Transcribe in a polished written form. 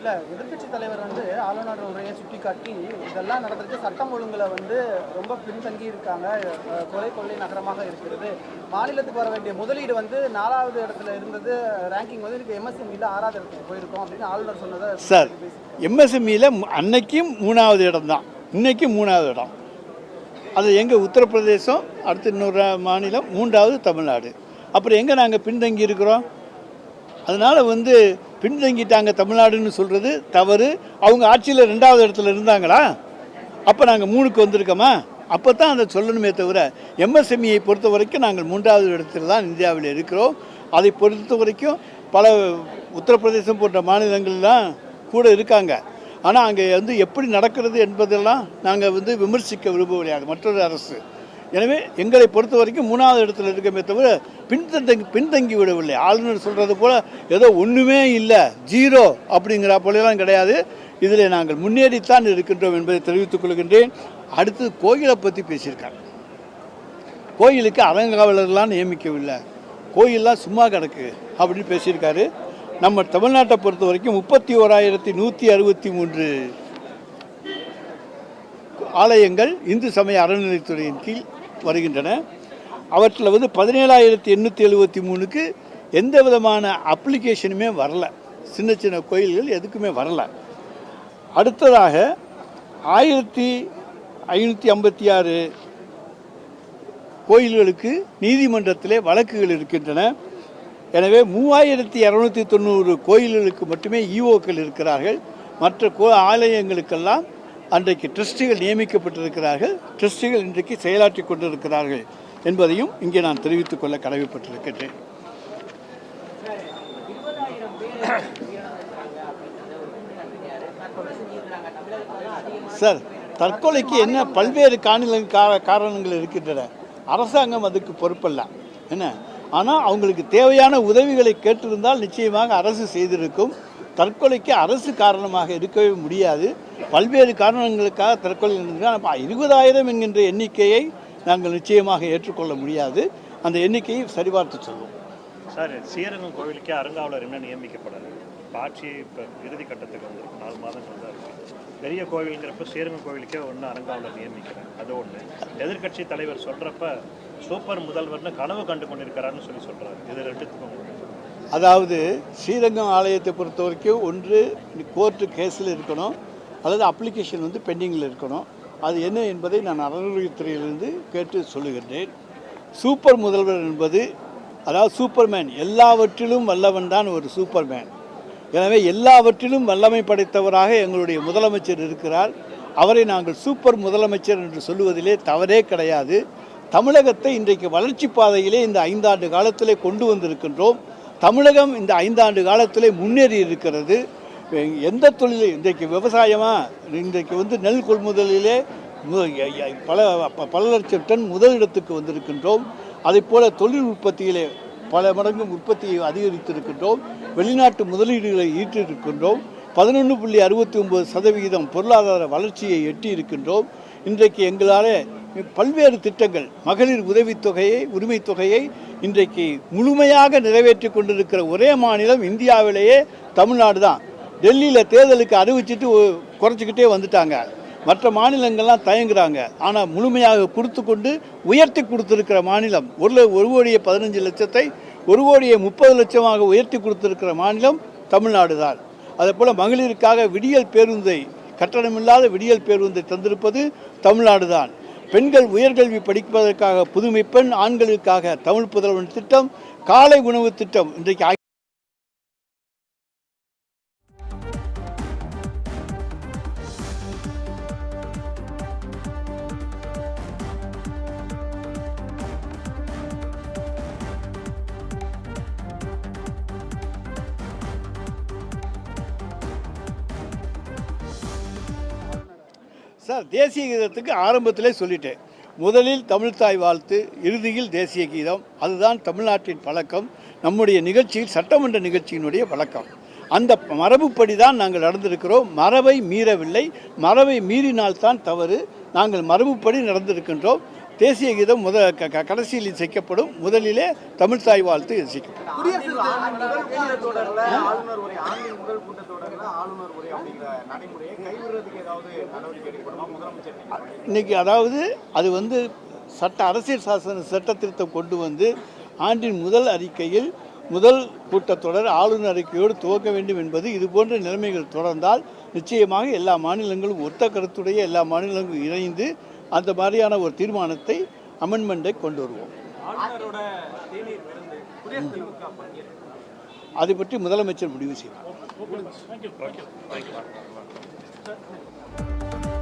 இல்லை, எதிர்க்கட்சி தலைவர் வந்து ஆளுநர் உரையை சுட்டிக்காட்டி இதெல்லாம் நடந்திருக்கு, சட்டம் ஒழுங்குல வந்து ரொம்ப பின்தங்கி இருக்காங்க, கொள்ளை நகரமாக இருக்கிறது, மாநிலத்துக்கு வர வேண்டிய முதலீடு வந்து 4வது இடத்துல இருந்தது, ரேங்கிங் வந்து இதுக்கு எம்எஸ்எம்இல 6வது இடத்துக்கு போயிருக்கோம் அப்படின்னு ஆளுநர் சொன்னதை சார். எம்எஸ்எம்இல அன்னைக்கும் 3வது இடம் தான், இன்னைக்கும் 3வது இடம். அது எங்கள் உத்தரப்பிரதேசம், அடுத்து இன்னொரு மாநிலம், 3வது தமிழ்நாடு. அப்புறம் எங்கே நாங்கள் பின்தங்கி இருக்கிறோம்? அதனால் வந்து பின்தங்கிட்டாங்க தமிழ்நாடுன்னு சொல்கிறது தவறு. அவங்க ஆட்சியில் 2வது இடத்துல இருந்தாங்களா? அப்போ நாங்கள் 3க்கு வந்திருக்கோமா? அப்போ தான் அதை சொல்லணுமே தவிர, எம்எஸ்எம்இயை பொறுத்த வரைக்கும் நாங்கள் 3வது இடத்துல தான் இந்தியாவில் இருக்கிறோம். அதை பொறுத்த வரைக்கும் பல உத்தரப்பிரதேசம் போன்ற மாநிலங்கள்லாம் கூட இருக்காங்க. ஆனால் அங்கே வந்து எப்படி நடக்கிறது என்பதெல்லாம் நாங்கள் வந்து விமர்சிக்க விரும்பவில்லை, அது மற்றொரு அரசு. எனவே எங்களை பொறுத்த வரைக்கும் 3வது இடத்துல இருக்கமே தவிர பின்தங்கி விடவில்லை. ஆளுநர் சொல்கிறது போல் ஏதோ ஒன்றுமே இல்லை, ஜீரோ அப்படிங்கிற போலெல்லாம் கிடையாது. இதில் நாங்கள் முன்னேறித்தான் இருக்கின்றோம் என்பதை தெரிவித்துக் கொள்கின்றேன். அடுத்து கோயிலை பற்றி பேசியிருக்காங்க. கோயிலுக்கு அறங்காவலர்லாம் நியமிக்கவில்லை, கோயிலெலாம் சும்மா கிடக்கு அப்படின்னு பேசியிருக்காரு. நம்ம தமிழ்நாட்டை பொறுத்த வரைக்கும் 31,163 ஆலயங்கள் இந்து சமய அறநிலைத்துறையின் கீழ் வருகின்றன. அவற்றில் வந்து 17,873க்கு எந்த விதமான அப்ளிகேஷனுமே வரல, சின்ன சின்ன கோயில்கள் எதுக்குமே வரல. அடுத்ததாக 1,556 கோயில்களுக்கு நீதிமன்றத்திலே வழக்குகள் இருக்கின்றன. எனவே 3,290 கோயில்களுக்கு மட்டுமே ஈஓக்கள் இருக்கிறார்கள். மற்ற ஆலயங்களுக்கெல்லாம் அன்றைக்கு ட்ரஸ்டிகள் நியமிக்கப்பட்டிருக்கிறார்கள். ட்ரஸ்டிகள் இன்றைக்கு செயலாற்றி கொண்டிருக்கிறார்கள் என்பதையும் இங்கே நான் தெரிவித்துக் கொள்ள கடமைப்பட்டிருக்கின்றேன். சார், தற்கொலைக்கு என்ன பல்வேறு காரணங்கள் இருக்கின்றன. அரசாங்கம் அதுக்கு பொறுப்பல்ல என்ன. ஆனால் அவங்களுக்கு தேவையான உதவிகளை கேட்டிருந்தால் நிச்சயமாக அரசு செய்திருக்கும். தற்கொலைக்கு அரசு காரணமாக இருக்கவே முடியாது. பல்வேறு காரணங்களுக்காக தற்கொலை நடந்தால் 20,000 என்கின்ற எண்ணிக்கையை நாங்கள் நிச்சயமாக ஏற்றுக்கொள்ள முடியாது. அந்த எண்ணிக்கையை சரிபார்த்து சொல்லுவோம். சார், ஸ்ரீரங்கம் கோவிலுக்கே அறங்காவலர் என்ன நியமிக்கப்படாது? ஆட்சி இப்போ இறுதி கட்டத்துக்கு வந்து 4 மாதங்கள் தான் இருக்குது. பெரிய கோவிலுங்கிறப்ப ஸ்ரீரங்கம் கோவிலுக்கே ஒன்று அறங்காவலர் நியமிக்கிறேன், அது ஒன்று. எதிர்கட்சி தலைவர் சொல்கிறப்ப சூப்பர் முதல்வர்னு கனவு கண்டு கொண்டிருக்கிறாருன்னு சொல்கிறாரு. இது ரெண்டுத்துக்கும் அதாவது ஸ்ரீரங்கம் ஆலயத்தை பொறுத்த வரைக்கும் ஒன்று கோர்ட்டு கேஸில் இருக்கணும், அல்லது அப்ளிகேஷன் வந்து பெண்டிங்கில் இருக்கணும். அது என்ன என்பதை நான் அறநிலையத்துறையிலிருந்து கேட்டு சொல்லுகின்றேன். சூப்பர் முதல்வர் என்பது, அதாவது சூப்பர்மேன், எல்லாவற்றிலும் வல்லவன் தான் ஒரு சூப்பர்மேன். எனவே எல்லாவற்றிலும் வல்லமை படைத்தவராக எங்களுடைய முதலமைச்சர் இருக்கிறார். அவரை நாங்கள் சூப்பர் முதலமைச்சர் என்று சொல்லுவதிலே தவறே கிடையாது. தமிழகத்தை இன்றைக்கு வளர்ச்சி பாதையிலே இந்த 5 ஆண்டு காலத்திலே கொண்டு வந்திருக்கின்றோம். தமிழகம் இந்த 5 ஆண்டு காலத்திலே முன்னேறி இருக்கிறது. எந்த தொழில் இன்றைக்கு விவசாயமாக இன்றைக்கு வந்து நெல் கொள்முதலிலே பல லட்சம் டன் முதலிடத்துக்கு வந்திருக்கின்றோம். அதே போல் தொழில் உற்பத்தியிலே பல மடங்கு உற்பத்தியை அதிகரித்திருக்கின்றோம். வெளிநாட்டு முதலீடுகளை ஈட்டிருக்கின்றோம். 11.69% பொருளாதார வளர்ச்சியை எட்டி இருக்கின்றோம். இன்றைக்கு எங்களால் பல்வேறு திட்டங்கள், மகளிர் உதவித்தொகையை, உரிமை தொகையை இன்றைக்கு முழுமையாக நிறைவேற்றி கொண்டிருக்கிற ஒரே மாநிலம் இந்தியாவிலேயே தமிழ்நாடு தான். டெல்லியில் தேர்தலுக்கு அறிவிச்சிட்டு குறைச்சிக்கிட்டே வந்துட்டாங்க. மற்ற மாநிலங்கள்லாம் தயங்குறாங்க. ஆனால் முழுமையாக கொடுத்து கொண்டு உயர்த்தி கொடுத்துருக்கிற மாநிலம் 1,15,00,000 1,30,00,000 உயர்த்தி கொடுத்துருக்கிற மாநிலம் தமிழ்நாடு தான். அதே போல் மகளிருக்காக விடியல் பேருந்தை, கட்டணமில்லாத விடியல் பேருந்தை தந்திருப்பது தமிழ்நாடு தான். பெண்கள் உயர்கல்வி படிப்பதற்காக புதுமை பெண், ஆண்களுக்காக தமிழ் புதல்வன் திட்டம், காலை உணவு திட்டம் இன்றைக்கு சார், தேசிய கீதத்துக்கு ஆரம்பத்திலே சொல்லிட்டேன். முதலில் தமிழ்த்தாய் வாழ்த்து, இறுதியில் தேசிய கீதம். அதுதான் தமிழ்நாட்டின் பழக்கம். நம்முடைய நிகழ்ச்சியில் சட்டமன்ற நிகழ்ச்சியினுடைய பழக்கம். அந்த மரபுப்படி தான் நாங்கள் நடந்திருக்கிறோம். மரபை மீறவில்லை. மரபை மீறினால்தான் தவறு. நாங்கள் மரபுப்படி நடந்திருக்கின்றோம். தேசிய கீதம் கடைசியில் இசைக்கப்படும். முதலிலே தமிழ் தாய் வாழ்த்து இசைக்கப்படும். குடியரசு முதல் கூட்டத்தொடரில் ஆளுநர் உரை, ஆண்டின் முதல் கூட்டத்தொடரில் ஆளுநர் உரை அப்படிங்கிற நடைமுறையை கைவிடுறதுக்கு ஏதாவது நடவடிக்கை எடுக்கணுமா முதலமைச்சர்? இன்னைக்கு அதாவது அது வந்து அரசியல் சாசன சட்ட திருத்தம் கொண்டு வந்து ஆண்டின் முதல் அறிக்கையில் முதல் கூட்டத்தொடர் ஆளுநர் அறிக்கையோடு துவக்க வேண்டும் என்பது இது போன்ற நிலைமைகள் தொடர்ந்தால் நிச்சயமாக எல்லா மாநிலங்களும் ஒத்த கருத்துடைய எல்லா மாநிலங்களும் இணைந்து அந்த மாதிரியான ஒரு தீர்மானத்தை அமெண்ட்மெண்ட்டை கொண்டு வருவோம். அதை பற்றி முதலமைச்சர் முடிவு செய்வார்.